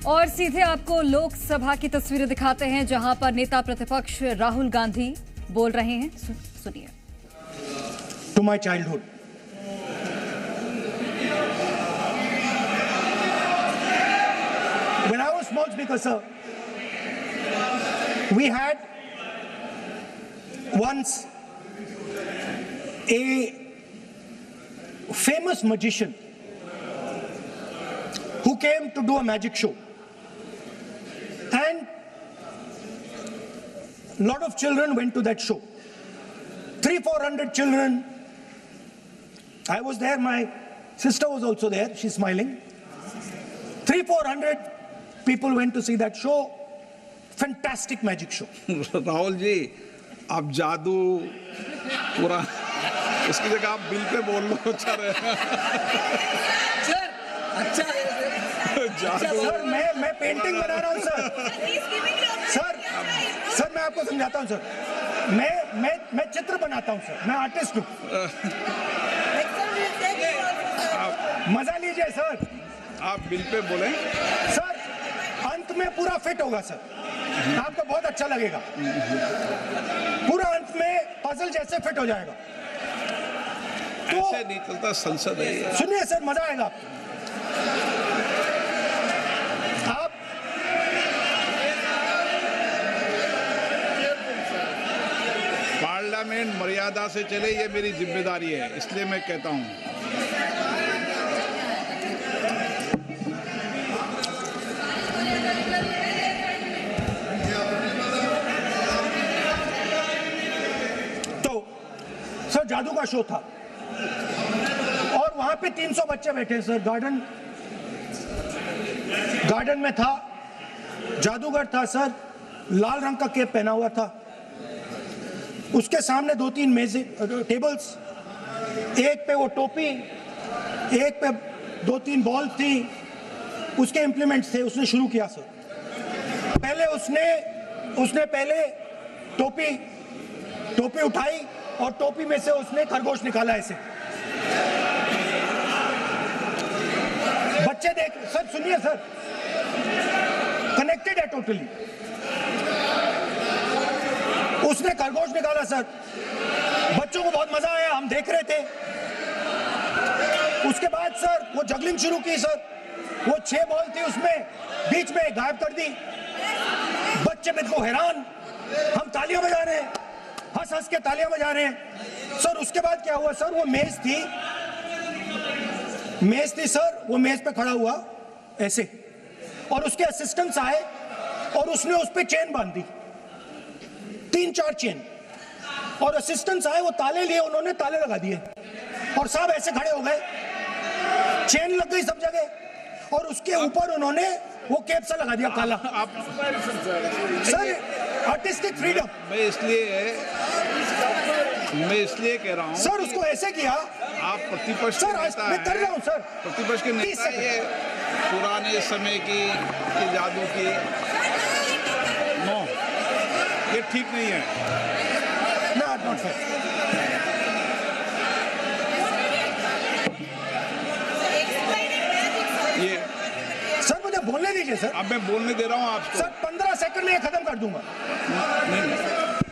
और सीधे आपको लोकसभा की तस्वीरें दिखाते हैं जहां पर नेता प्रतिपक्ष राहुल गांधी बोल रहे हैं। सुनिए। To my childhood, when I was small speaker, sir, we had once a famous magician who came to do a magic show, and a lot of children went to that show. 300-400 children. I was there, my sister was also there, she's smiling. 300-400 people went to see that show. Fantastic magic show. Rahul ji, आप जादू पूरा इसकी जगह आप bill pay बोल लो, अच्छा रहेगा। अच्छा सर, मैं पेंटिंग बना रहा हूँ सर। सर मैं आपको समझाता हूँ सर। मैं चित्र बनाता हूँ सर, मैं आर्टिस्ट हूँ। मजा लीजिए सर। आप बिल पे बोलें सर, अंत में पूरा फिट होगा सर, आपको बहुत अच्छा लगेगा। पूरा अंत में पजल जैसे फिट हो जाएगा। तो ऐसे नहीं चलता, संसद है। सुनिए सर, मजा आएगा आप। पार्लियामेंट मर्यादा से चले, ये मेरी जिम्मेदारी है, इसलिए मैं कहता हूँ। सर जादू का शो था और वहां पे 300 बच्चे बैठे सर। गार्डन में था, जादूगर था सर, लाल रंग का कैप पहना हुआ था। उसके सामने 2-3 मेजें, टेबल्स, एक पे वो टोपी, एक पे 2-3 बॉल थी, उसके इम्प्लीमेंट्स थे। उसने शुरू किया सर। पहले उसने पहले टोपी उठाई और टोपी में से उसने खरगोश निकाला ऐसे। बच्चे देख, सर सुनिए सर, कनेक्टेड है टोटली। उसने खरगोश निकाला सर, बच्चों को बहुत मजा आया, हम देख रहे थे। उसके बाद सर वो जगलिंग शुरू की सर। वो 6 बॉल थी, उसमें बीच में गायब कर दी। बच्चे बिल्कुल हैरान, हम तालियां बजा रहे हैं, हंस के तालियां बजा रहे हैं सर। उसके बाद क्या हुआ सर, वो मेज थी सर, वो मेज पे खड़ा हुआ ऐसे, और उसके असिस्टेंट्स आए और उसने उस पे चेन बांध दी, 3-4 चेन। और असिस्टेंट्स आए, वो ताले लिए, उन्होंने ताले लगा दिए और साहब ऐसे खड़े हो गए। चेन लग गई सब जगह और उसके ऊपर उन्होंने वो कैप सा लगा दिया काला। Sir artistic freedom. मैं इसलिए कह रहा हूँ सर, उसको ऐसे किया। आप प्रतिपक्ष सर, मैं कर रहा हूँ सर। प्रतिपक्ष के नेता, ये पुराने समय की ये जादू की नो, ये ठीक नहीं है। Not fair. ये सर मुझे बोलने दीजिए सर। अब मैं बोलने दे रहा हूँ आपको। सर 15 सेकंड में ये खत्म कर दूंगा।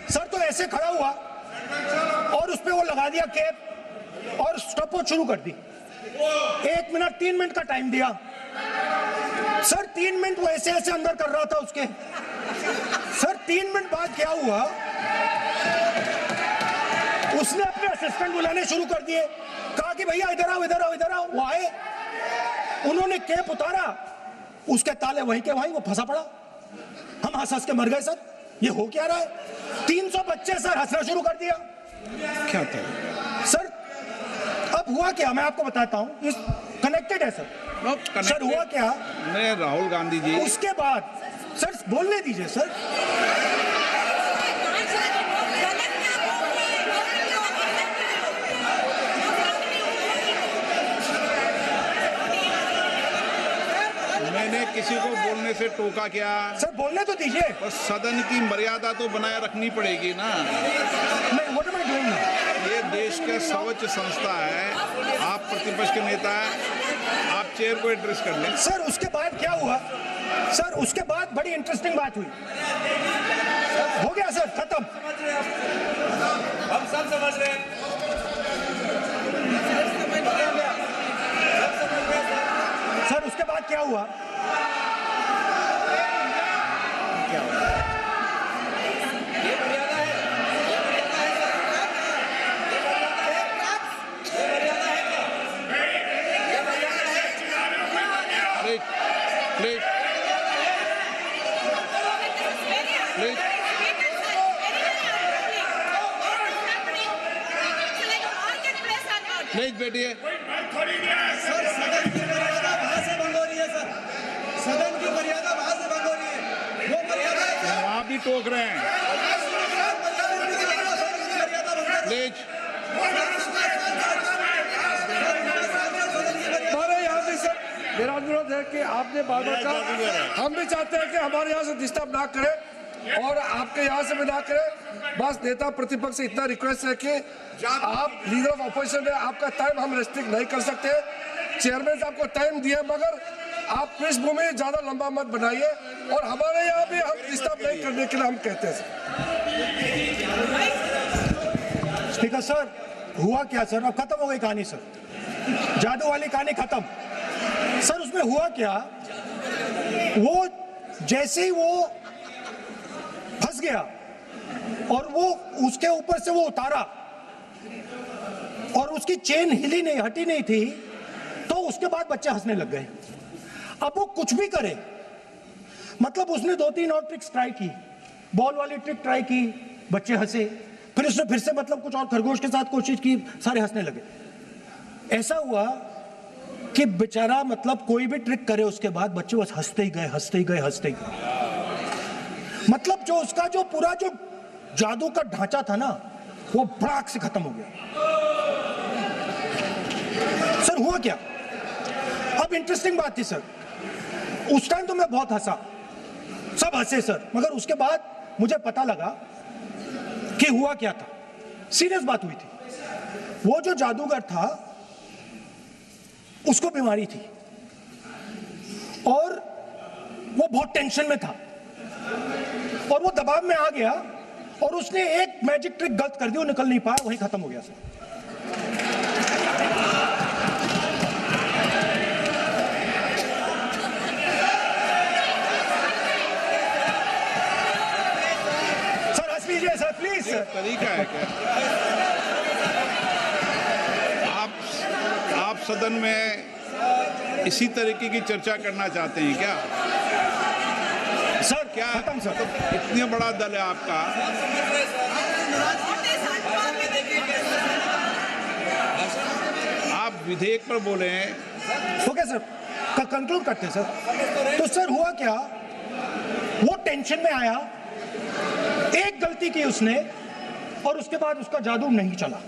सर तो ऐसे खड़ा हुआ और उस पे वो लगा दिया कैप और स्टॉपवॉच शुरू कर दी। 1 मिनट 3 मिनट का टाइम दिया सर। 3 मिनट वो ऐसे अंदर कर रहा था उसके। सर 3 मिनट बाद क्या हुआ, उसने अपने असिस्टेंट बुलाने शुरू कर दिए। कहा कि भैया इधर आओ, इधर आओ, इधर आओ। वो आए, उन्होंने कैप उतारा, उसके ताले वहीं के वहीं, वो फंसा पड़ा। हम हंस के मर गए सर। ये हो क्या रहा है? 300 बच्चे सर हंसना शुरू कर दिया। क्या था सर? अब हुआ क्या, मैं आपको बताता हूँ। कनेक्टेड है सर। सर हुआ क्या, मैं राहुल गांधी जी, उसके बाद सर बोलने दीजिए सर। मैंने किसी को बोलने से टोका क्या? सर बोलने तो दीजिए। और सदन की मर्यादा तो बनाए रखनी पड़ेगी ना। ये देश का सर्वोच्च संस्था है, आप प्रतिपक्ष के नेता हैं, आप चेयर को एड्रेस कर लें। सर उसके बाद क्या हुआ, सर उसके बाद बड़ी इंटरेस्टिंग बात हुई। हो गया सर, खत्म। हम सब समझ रहे हैं। सर उसके बाद क्या हुआ? प्लीज बैठिए। सर सदन की मर्यादा वहां से भंग हो रही है। सर सदन की मर्यादा वहां से भंग हो रही है। वो मर्यादा आप भी टोक रहे हैं। प्लीज हमारे यहाँ भी सर मेरा अनुरोध है कि आपने बार बार कहा, हम भी चाहते हैं कि हमारे यहाँ से डिस्टर्ब ना करें और आपके यहाँ से भी ना करें। बस नेता प्रतिपक्ष से इतना रिक्वेस्ट है कि आप लीडर ऑफ अपोजिशन है, आपका टाइम हम रेस्ट्रिक्ट नहीं कर सकते। चेयरमैन साहब को टाइम दिया, मगर आप पृष्ठभूमि ज्यादा लंबा मत बनाइए और हमारे यहाँ भी हम डिस्टर्ब नहीं करने के लिए हम कहते हैं। स्पीकर सर, हुआ क्या सर? अब खत्म हो गई कहानी सर, जादू वाली कहानी खत्म। सर उसमें हुआ क्या, वो जैसे ही वो फंस गया और वो उसके ऊपर से वो उतारा और उसकी चेन हिली नहीं, हटी नहीं थी, तो उसके बाद बच्चे हंसने लग गए। अब वो कुछ भी करे, मतलब उसने 2-3 और ट्रिक्स ट्राई की, बॉल वाली ट्रिक ट्राई की, बच्चे हंसे, फिर उसने फिर से मतलब कुछ और खरगोश के साथ कोशिश की, सारे हंसने लगे। ऐसा हुआ कि बेचारा मतलब कोई भी ट्रिक करे उसके बाद बच्चे बस हंसते ही गए, हंसते ही गए, हंसते ही गए। मतलब जो उसका जो पूरा जो जादू का ढांचा था ना, वो भड़ाक से खत्म हो गया। सर हुआ क्या? अब इंटरेस्टिंग बात थी सर, उस टाइम तो मैं बहुत हंसा, सब हंसे सर, मगर उसके बाद मुझे पता लगा कि हुआ क्या था। सीरियस बात हुई थी। वो जो जादूगर था उसको बीमारी थी और वो बहुत टेंशन में था और वो दबाव में आ गया और उसने एक मैजिक ट्रिक गलत कर दी, वो निकल नहीं पाया, वहीं खत्म हो गया सर। सर हंस लीजिए सर, प्लीज सर। तरीका है क्या? आप सदन में इसी तरीके की चर्चा करना चाहते हैं क्या? सर क्या खत्म सर। इतना बड़ा दल है आपका, आप विधेयक पर बोले हैं। ओके सर, कंक्लूड करते हैं सर। तो सर हुआ क्या, वो टेंशन में आया, एक गलती की उसने और उसके बाद उसका जादू नहीं चला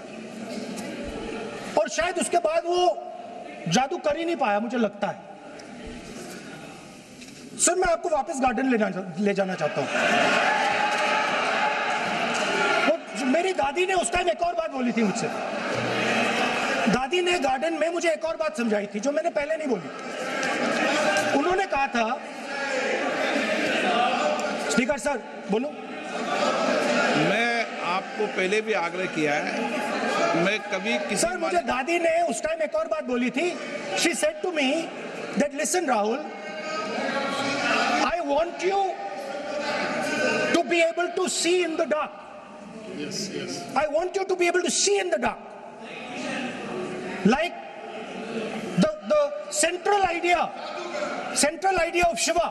और शायद उसके बाद वो जादू कर ही नहीं पाया, मुझे लगता है। सर मैं आपको वापस गार्डन ले जाना चाहता हूं। मेरी दादी ने उस टाइम एक और बात बोली थी मुझसे। दादी ने गार्डन में मुझे एक और बात समझाई थी जो मैंने पहले नहीं बोली। उन्होंने कहा था, स्पीकर सर बोलो। मैं आपको पहले भी आग्रह किया है, मैं कभी किसी सर मुझे दादी ने उस टाइम एक और बात बोली थी। She said to me that listen Rahul, I want you to be able to see in the dark. Yes. I want you to be able to see in the dark. Like the central idea of Shiva.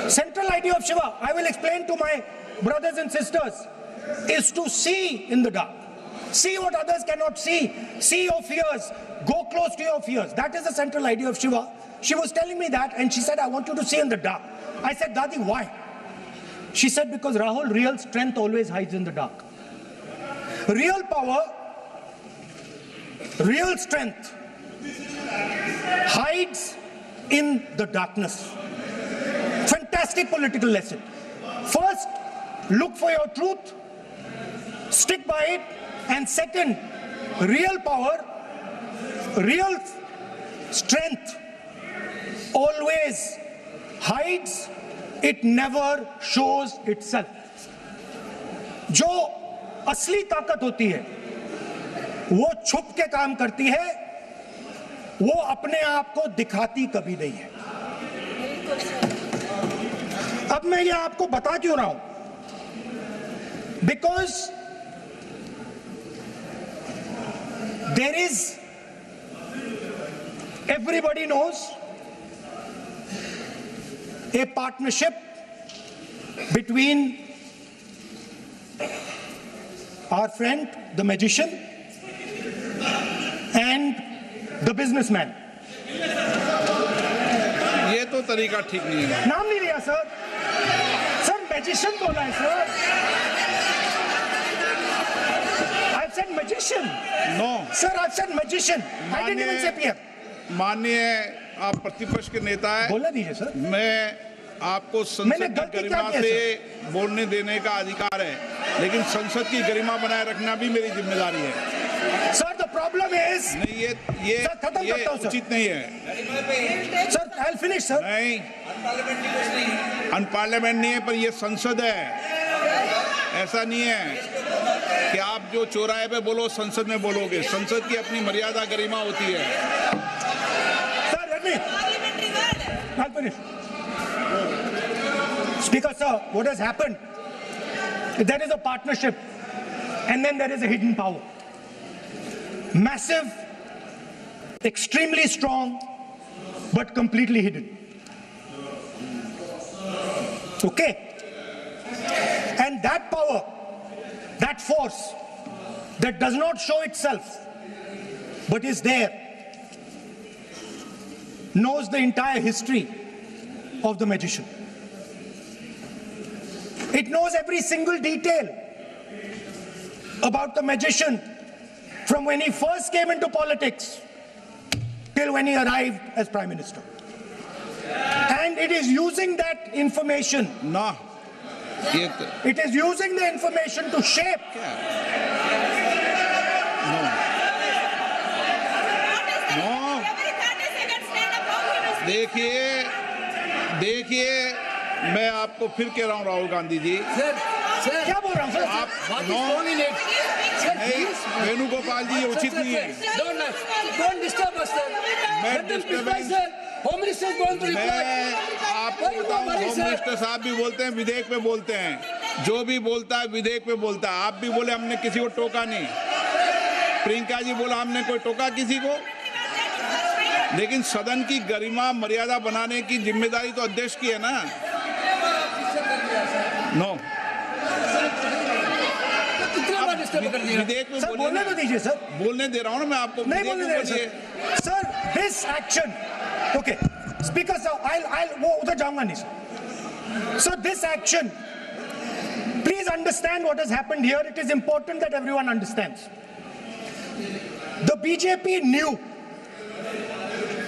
Central idea of Shiva, I will explain to my brothers and sisters, is to see in the dark. See what others cannot see. See your fears. Go close to your fears. That is the central idea of Shiva. She was telling me that and she said, I want you to see in the dark. I said, Dadi, why? She said, because Rahul, real strength always hides in the dark. Real power, real strength hides in the darkness. Fantastic political lesson. First, look for your truth, stick by it, and second, real power, real strength always hides, it never shows itself. जो असली ताकत होती है वो छुप के काम करती है, वो अपने आप को दिखाती कभी नहीं है। अब मैं ये आपको बता क्यों रहा हूं? Because there is, everybody knows, a partnership between our friend, the magician, and the businessman. ये तो तरीका ठीक नहीं है। नाम नहीं लिया सर, सर मैजिशियन बोला है sir. I've said magician. No, Sir, I've said magician. I didn't even say PM. माननीय आप प्रतिपक्ष के नेता हैं, बोलने दीजिए सर। मैं आपको मैंने संसद की गलती गरिमा क्या की है, से बोलने देने का अधिकार है, लेकिन संसद की गरिमा बनाए रखना भी मेरी जिम्मेदारी है। Sir, the problem is. नहीं, सर, खत्म ये करता हूं, सर। उचित नहीं है। Sir, I'll finish, sir. नहीं, अनपार्लियामेंट नहीं है, पर ये संसद है। ऐसा नहीं है कि आप जो चौराहे पे बोलो संसद में बोलोगे। संसद की अपनी मर्यादा गरिमा होती है। Sir, let me. I'll finish. Speaker, sir, what has happened? There is a partnership, and then there is a hidden power. Massive, extremely strong, but completely hidden. Okay? And that power, that force, that does not show itself, but is there, knows the entire history of the magician. It knows every single detail about the magician from when he first came into politics till when he arrived as Prime Minister. And it is using that information, ना, ये it is using the information to shape देखिए, मैं आपको फिर कह रहा हूँ राहुल गांधी जी, क्या बोल रहा हूँ सर? आप नहीं, वेणुगोपाल जी, ये उचित नहीं है। Don't disturb us, sir. Let them reply, sir. Home Minister is going to reply. मैं आपको बताऊं, होम मिनिस्टर साहब भी बोलते हैं, विधेयक पे बोलते हैं, जो भी बोलता है विधेयक पे बोलता है। आप भी बोले हमने किसी को टोका नहीं, प्रियंका जी बोला हमने कोई टोका किसी को, लेकिन सदन की गरिमा मर्यादा बनाने की जिम्मेदारी तो अध्यक्ष की है ना। नो, विधेयक में सर बोलने तो दीजिए सर। बोलने दे रहा हूँ ना मैं आपको। नहीं बोलने दे रहे sir. Sir, this action, okay, Speaker sir, I'll वो उधर जाऊंगा नहीं sir. So this action, please understand what has happened here. It is important that everyone understands. The BJP knew,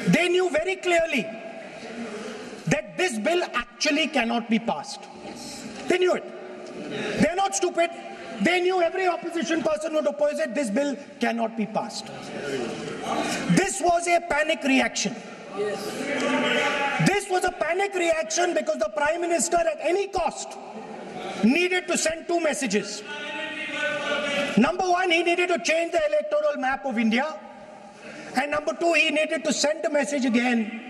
they knew very clearly that this bill actually cannot be passed. They knew it. They're not stupid. They knew every opposition person would oppose it. This bill cannot be passed. This was a panic reaction. This was a panic reaction because the Prime Minister at any cost needed to send two messages. Number one, he needed to change the electoral map of India. And number two, he needed to send a message again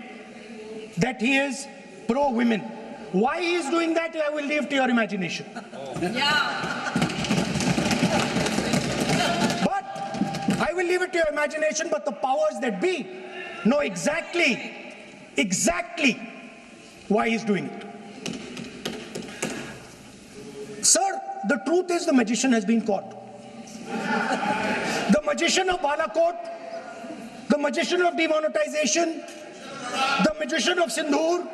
that he is pro-women. Why he is doing that, I will leave to your imagination. But I will leave it to your imagination, but the powers that be know exactly why he's doing it. Sir, the truth is the magician has been caught. The magician of Balakot, the magician of demonetization, the magician of Sindhur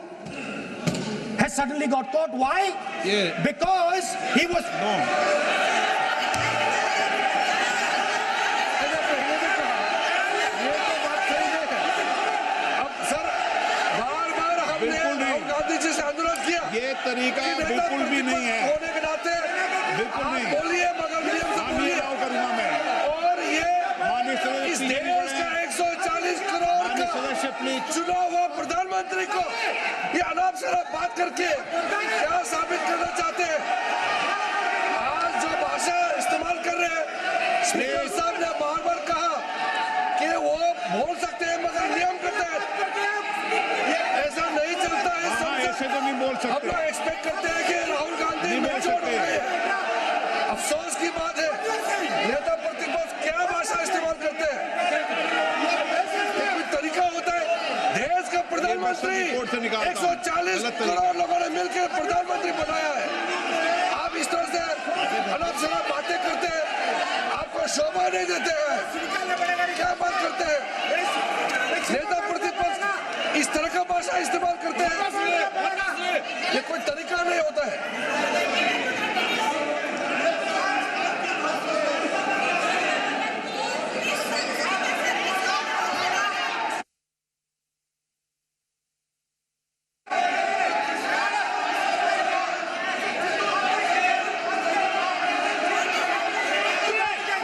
has suddenly got caught. Why? Yeah. Because he was... ये तरीका बिल्कुल भी नहीं है, होने के नाते बिल्कुल नहीं। बोलिए मगर हम ये करूंगा मैं। और ये माननीय सदस्य इस देश का 140 करोड़ का से प्लीज। चुना हुआ प्रधानमंत्री को ये अनाप शराब बात करके क्या साबित करना चाहते हैं? आज जो भाषा इस्तेमाल कर रहे हैं, स्पीकर साहब ने बार बार कहा कि वो बोल सकते हैं मगर नियम के तहत। ऐसा नहीं चलता है। ऐसे तो नहीं बोल सकते। हम लोग एक्सपेक्ट करते हैं कि राहुल गांधी मैच्योर हो गए हैं। अफसोस की बात है नेता प्रतिपक्ष क्या भाषा इस्तेमाल करते हैं। कोई तरीका होता है। देश का प्रधानमंत्री 140 करोड़ लोगों ने मिलकर प्रधानमंत्री बनाया है। आप इस तरह से अनाप शराब बातें करते हैं, आपको शोभा नहीं देते हैं। क्या बात करते हैं? नेता प्रतिपक्ष इस तरह का भाषा इस्तेमाल करते हैं, ये कोई तरीका नहीं होता है।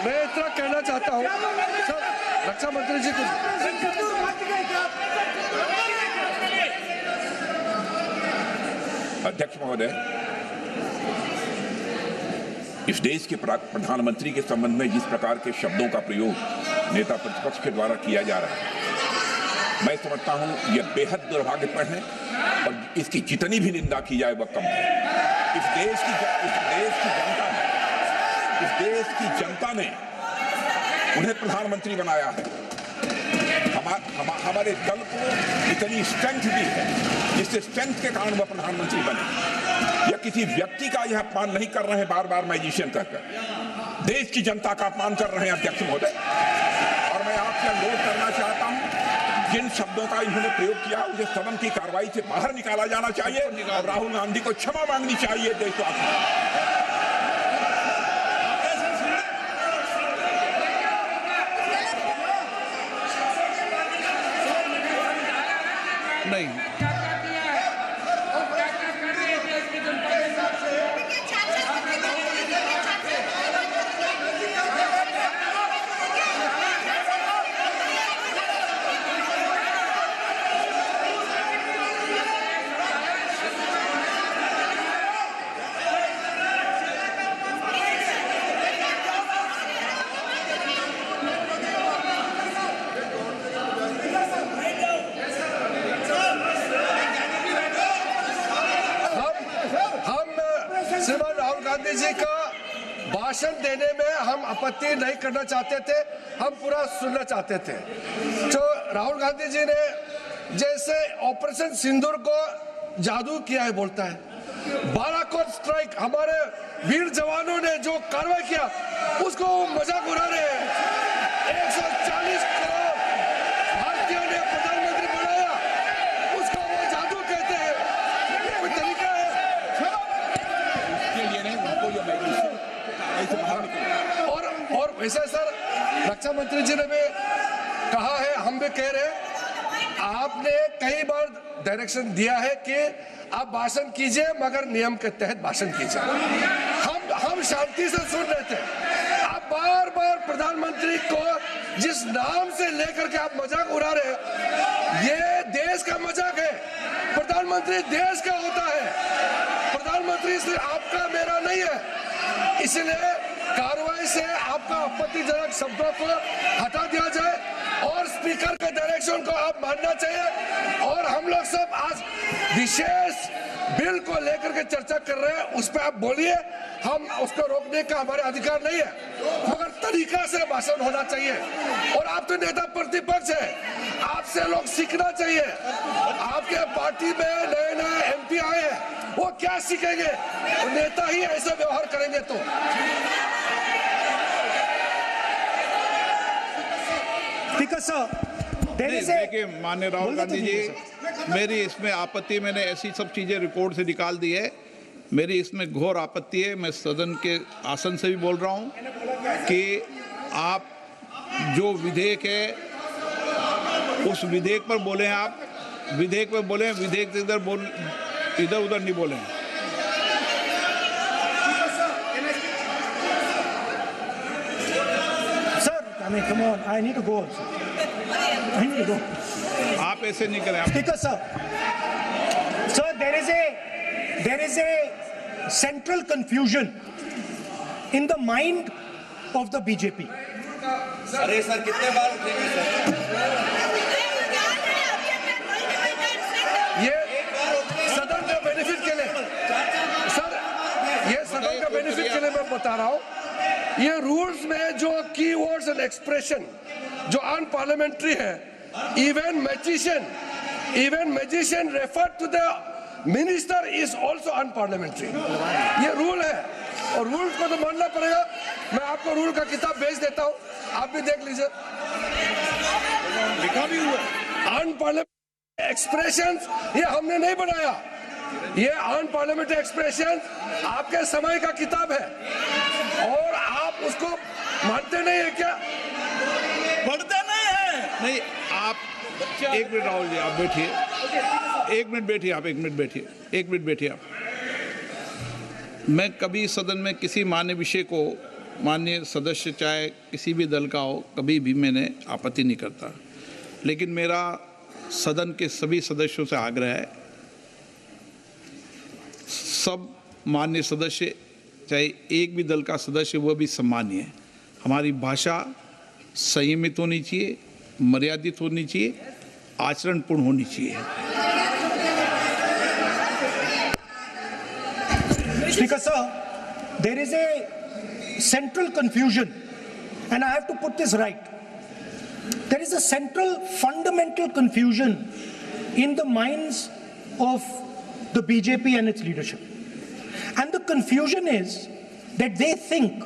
मैं इतना कहना चाहता हूँ सर, रक्षा मंत्री जी कुछ अध्यक्ष महोदय, इस देश के प्रधानमंत्री के संबंध में जिस प्रकार के शब्दों का प्रयोग नेता प्रतिपक्ष के द्वारा किया जा रहा है, मैं समझता हूं यह बेहद दुर्भाग्यपूर्ण है और इसकी जितनी भी निंदा की जाए वह कम है। इस देश की जनता ने उन्हें प्रधानमंत्री बनाया है। हमारे दल को इतनी स्ट्रेंथ दी है जिससे स्ट्रेंथ के कारण वह प्रधानमंत्री बने। या किसी व्यक्ति का यह अपमान नहीं कर रहे हैं बार बार मैजिशियन कहकर, देश की जनता का अपमान कर रहे हैं अध्यक्ष महोदय। और मैं आपसे अनुरोध करना चाहता हूं, जिन शब्दों का इन्होंने प्रयोग किया उसे सदन की कार्रवाई से बाहर निकाला जाना चाहिए और राहुल गांधी को क्षमा मांगनी चाहिए देशवासियों। नहीं, श्रीमान राहुल गांधी जी का भाषण देने में हम आपत्ति नहीं करना चाहते थे, हम पूरा सुनना चाहते थे। जो राहुल गांधी जी ने जैसे ऑपरेशन सिंदूर को जादू किया है बोलता है, बालाकोट स्ट्राइक हमारे वीर जवानों ने जो कार्रवाई किया उसको मजाक उड़ा रहे हैं। 140 करोड़ भारतीयों ने प्रधानमंत्री बनाया, उसको वो जादू कहते हैं। ये कोई तरीका है? और वैसे सर रक्षा मंत्री जी ने भी कहा है, हम भी कह रहे हैं, आपने कई बार डायरेक्शन दिया है कि आप भाषण कीजिए मगर नियम के तहत भाषण कीजिए। हम शांति से सुन रहे थे, आप बार बार प्रधानमंत्री को जिस नाम से लेकर के आप मजाक उड़ा रहे हैं, ये देश का मजाक है। प्रधानमंत्री देश का होता है, प्रधानमंत्री सिर्फ आपका मेरा नहीं है। इसलिए कार्रवाई से आपका आपत्तिजनक शब्दों को हटा दिया जाए और स्पीकर के डायरेक्शन को आप मानना चाहिए। और हम लोग सब आज विशेष बिल को लेकर के चर्चा कर रहे हैं, उस पर आप बोलिए, हम उसको रोकने का हमारे अधिकार नहीं है, मगर तरीका से भाषण होना चाहिए। और आप तो नेता प्रतिपक्ष है, आपसे लोग सीखना चाहिए। आपके पार्टी में नए नए MP आए हैं, वो क्या सीखेंगे? वो नेता ही ऐसा व्यवहार करेंगे तो। स्पीकर साहब, देखिए माननीय राहुल गांधी जी, मेरी इसमें आपत्ति, मैंने ऐसी सब चीज़ें रिकॉर्ड से निकाल दी है, मेरी इसमें घोर आपत्ति है। मैं सदन के आसन से भी बोल रहा हूं कि आप जो विधेयक है उस विधेयक पर बोले, आप विधेयक पर बोले, विधेयक से इधर उधर नहीं बोले। Sir, I mean, come on, I need to go. I need to go. आप ऐसे नहीं करें। Speaker sir, there is a central confusion in the mind of the BJP. अरे सर कितने बार उठेंगे सर? ये सदन का बेनिफिट के लिए सर, ये सदन का बेनिफिट के लिए मैं बता रहा हूँ, ये रूल्स में जो की वर्ड्स एंड एक्सप्रेशन जो अनपार्लियामेंट्री है, even magician refer to the minister is also unparliamentary. ये रूल है और रूल्स को तो मानना पड़ेगा। मैं आपको रूल का किताब भेज देता हूँ, आप भी देख लीजिए। अनपार्लियामेंट्री एक्सप्रेशंस ये हमने नहीं बनाया, ये अनपार्लियामेंट्री एक्सप्रेशन आपके समय का किताब है और आप उसको मानते नहीं है क्या? पढ़ते नहीं है। नहीं, आप एक मिनट राहुल जी, आप बैठिए, एक मिनट बैठिए आप, एक मिनट बैठिए आप। मैं कभी सदन में किसी मान्य विषय को, माननीय सदस्य चाहे किसी भी दल का हो, कभी भी मैंने आपत्ति नहीं करता, लेकिन मेरा सदन के सभी सदस्यों से आग्रह है, सब माननीय सदस्य चाहे एक भी दल का सदस्य वह भी सम्मानीय है। हमारी भाषा संयमित होनी चाहिए, मर्यादित होनी चाहिए, आचरणपूर्ण होनी चाहिए। Speaker sir, there is a central confusion, and I have to put this right. There is a central fundamental confusion in the minds of the BJP and its leadership. And the confusion is that they think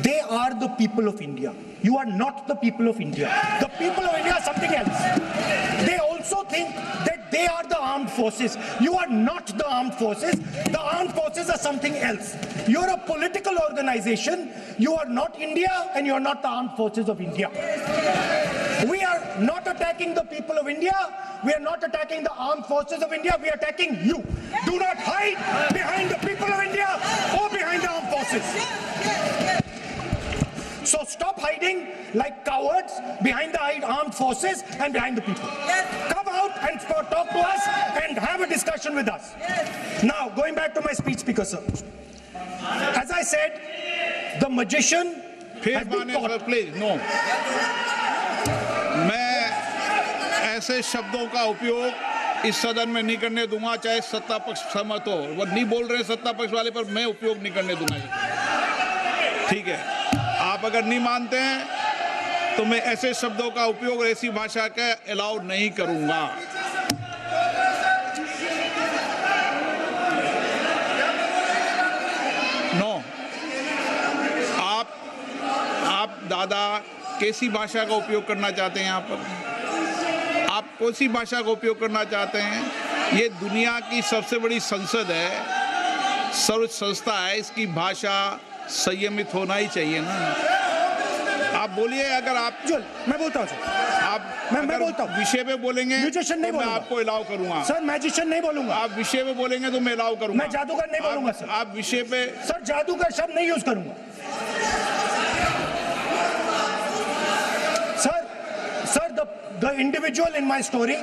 they are the people of India. You are not the people of India. The people of India are something else. They also think that they are the armed forces. You are not the armed forces. The armed forces are something else. You are a political organization. You are not India and you are not the armed forces of India. We are not attacking the people of India. We are not attacking the armed forces of India. We are attacking you. Do not hide behind the people of India or behind the armed forces. So stop hiding like cowards behind the armed forces and behind the people. Come out and talk to us and have a discussion with us. Now, going back to my speech, Speaker sir. As I said, the magician has been caught. Please no, मैं ऐसे शब्दों का उपयोग इस सदन में नहीं करने दूंगा, चाहे सत्ता पक्ष सहमत हो। वो नहीं बोल रहे सत्ता पक्ष वाले, पर मैं उपयोग नहीं करने दूंगा। ठीक है, आप अगर नहीं मानते हैं तो मैं ऐसे शब्दों का उपयोग, ऐसी भाषा का अलाउ नहीं करूंगा। नो, आप दादा कैसी भाषा का उपयोग करना चाहते हैं? यहाँ पर आप कौन सी भाषा का उपयोग करना चाहते हैं? ये दुनिया की सबसे बड़ी संसद है, सर्वोच्च संस्था है, इसकी भाषा संयमित होना ही चाहिए ना। आप बोलिए, अगर आप मैं बोलता हूँ आप मैं बोलता हूँ, विषय पे बोलेंगे म्यूजिशियन नहीं तो मैं बोलूंगा। आपको अलाउ करूंगा। सर मैजिशियन नहीं बोलूंगा। आप विषय पे बोलेंगे तो मैं अलाउ करूंगा। मैं जादूगर नहीं बोलूंगा सर। आप विषय पे, सर जादूगर शब्द नहीं यूज करूंगा। Sir the individual in my story,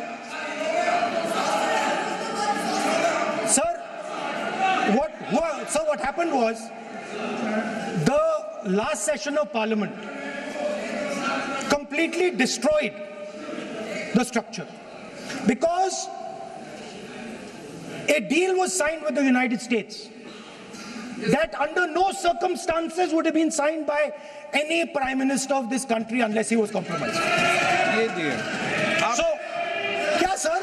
sir, what happened was, the last session of Parliament completely destroyed the structure because a deal was signed with the United States that under no circumstances would have been signed by any prime minister of this country unless he was compromised. ये दिए So, क्या sir?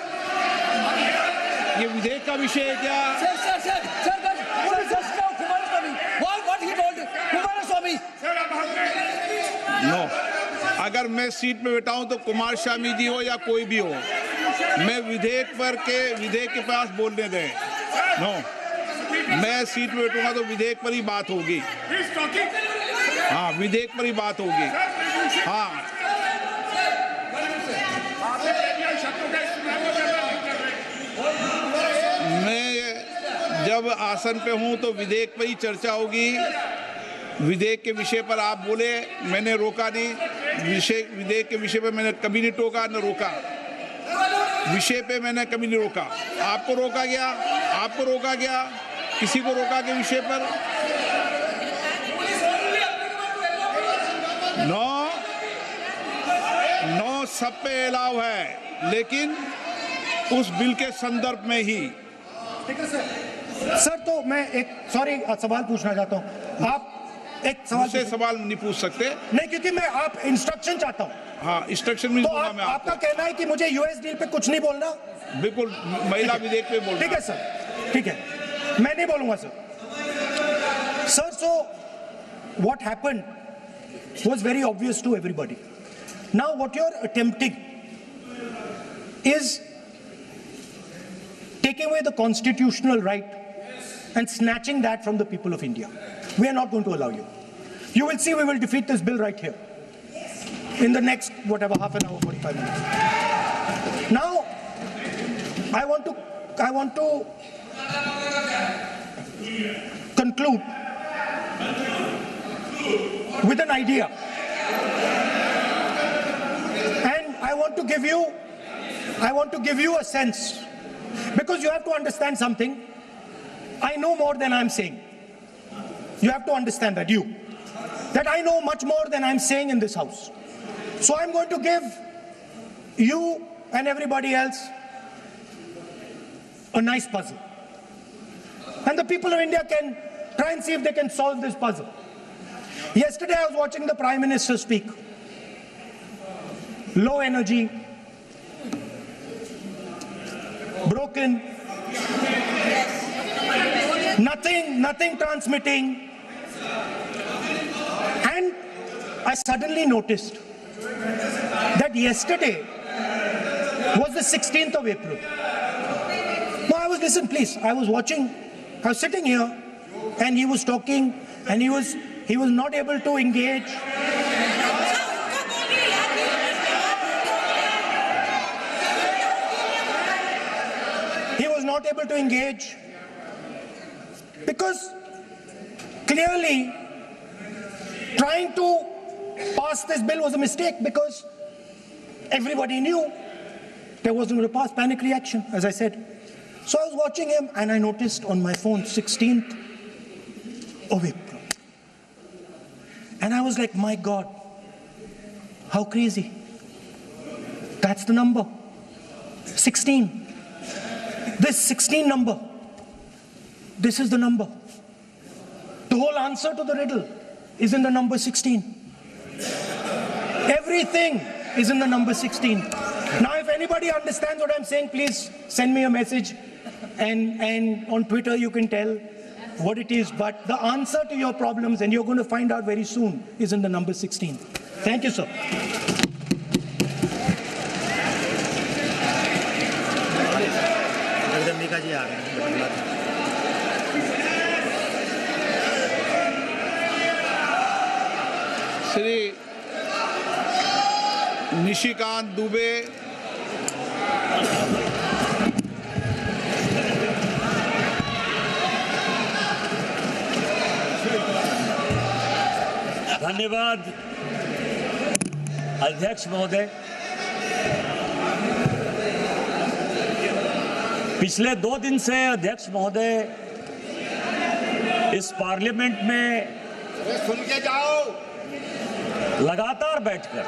ये विधेयक का विषय है क्या? What he told Kumaraswamy? No, अगर मैं सीट पे बैठा हूं तो कुमार स्वामी जी हो या कोई भी हो, मैं विधेयक के पास बोलने दें। नो, मैं सीट पे बैठूंगा तो विधेयक पर ही बात होगी। हाँ, विधेयक पर ही बात होगी। हाँ, मैं जब आसन पे हूं तो विधेयक पर ही चर्चा होगी। विधेयक के विषय पर आप बोले, मैंने रोका नहीं। विधेयक के विषय पर मैंने कभी नहीं टोका न रोका। विषय पे मैंने कभी नहीं रोका। आपको रोका गया, आपको रोका गया, किसी को रोका के विषय पर? नो सब पे अलाव है, लेकिन उस बिल के संदर्भ में ही। ठीक है सर, तो मैं एक सवाल पूछना चाहता हूँ। आप एक सवाल नहीं पूछ सकते। नहीं, क्योंकि मैं आप इंस्ट्रक्शन चाहता हूँ। हाँ, इंस्ट्रक्शन मिल दूंगा मैं आपका कहना है कि मुझे यूएस डील पे कुछ नहीं बोलना? बिल्कुल, महिला विधेयक पे बोलना। ठीक है सर, ठीक है, मैं नहीं बोलूंगा sir. So what happened was very obvious to everybody. Now what you're attempting is taking away the constitutional right and snatching that from the people of India. We are not going to allow you. You will see we will defeat this bill right here in the next half an hour, 45 minutes. Now I want to conclude with an idea, and I want to give you a sense, because you have to understand something. I know more than I'm saying. You have to understand that I know much more than I'm saying in this house. So I'm going to give you and everybody else a nice puzzle, and the people of India can try and see if they can solve this puzzle. Yesterday I was watching the Prime Minister speak. Low energy, broken, nothing transmitting. And I suddenly noticed that yesterday was the 16th of April. No, listen please, I was sitting here and he was talking and he was not able to engage. He was not able to engage because clearly trying to pass this bill was a mistake, because everybody knew there wasn't going to pass. Panic reaction, as I said. So I was watching him and I noticed on my phone 16th of April. And I was like, my God, how crazy. That's the number. 16. This 16 number. This is the number. The whole answer to the riddle is in the number 16. Everything is in the number 16. Now, if anybody understands what I'm saying, please send me a message. And on Twitter, you can tell what it is. But the answer to your problems, and you're going to find out very soon, is in the number 16. Thank you, sir. Shri Nishikant Dubey, धन्यवाद अध्यक्ष महोदय। पिछले 2 दिन से अध्यक्ष महोदय इस parliament में सुन के जाओ, लगातार बैठकर